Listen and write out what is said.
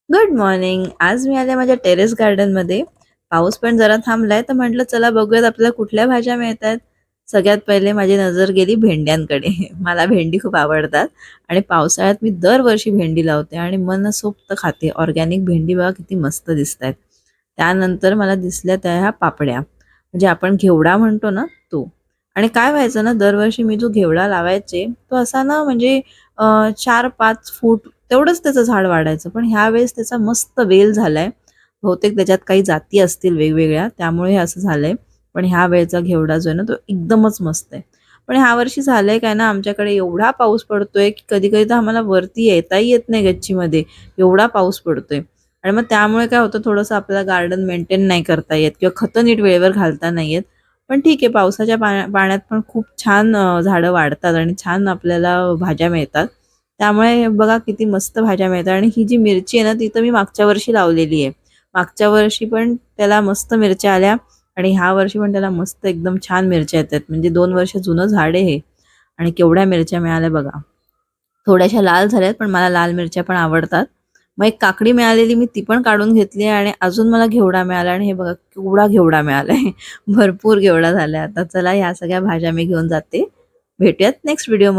Good morning. आज मी आले माझ्या टेरेस गार्डनमध्ये. पाऊस पण जरा थांबलाय तर म्हटलं चला बघूयात आपल्याला कुठल्या भाज्या मिळतात. सगळ्यात पहिले माझी नजर गेली भेंड्यांकडे. मला भेंडी खूप आवडतात आणि पावसाळ्यात मी दरवर्षी भेंडी लावते आणि मनसोक्त खाते. ऑर्गॅनिक भेंडी बघा किती मस्त दिसत आहेत. त्यानंतर मला दिसल्या त्या ह्या पापड्या, म्हणजे आपण घेवडा म्हणतो ना तो. आणि काय व्हायचं ना, दरवर्षी मी जो घेवडा लावायचे तो असा ना म्हणजे 4-5 फूट तेवढंच त्याचं झाड वाढायचं. पण ह्यावेळेस त्याचा मस्त वेल झालाय. बहुतेक त्याच्यात काही जाती असतील वेगवेगळ्या, त्यामुळे हे असं झालंय. पण ह्या वेळेचा घेवडा जो आहे ना तो एकदमच मस्त आहे. पण ह्या वर्षी झालंय काय ना, आमच्याकडे एवढा पाऊस पडतोय की कधी कधी तर आम्हाला वरती येताही येत नाही गच्चीमध्ये, एवढा पाऊस पडतोय. आणि मग त्यामुळे काय होतं, थोडंसं आपल्याला गार्डन मेंटेन नाही करता येत किंवा खतं नीट वेळेवर घालता नाही येत. पण ठीक आहे, पावसाच्या पाण्यात पण खूप छान झाडं वाढतात आणि छान आपल्याला भाज्या मिळतात. त्यामुळे बघा किती मस्त भाज्या मिळतात. आणि ही जी मिरची आहे ना ती तर मी मागच्या वर्षी लावलेली आहे. मागच्या वर्षी पण त्याला मस्त मिरच्या आल्या आणि ह्या वर्षी पण त्याला मस्त एकदम छान मिरच्या येतात. म्हणजे 2 वर्ष जुनं झाड आहे हे. आणि केवढ्या मिरच्या मिळाल्या बघा. थोड्याशा लाल झाल्यात पण मला लाल मिरच्या पण आवडतात. मग एक काकडी मिळालेली, मी ती पण काढून घेतली आणि अजून मला घेवडा मिळाला आणि हे बघा केवढा घेवडा मिळालाय. भरपूर घेवडा झालाय. आता चला ह्या सगळ्या भाज्या मी घेऊन जाते. भेटूयात नेक्स्ट व्हिडिओ.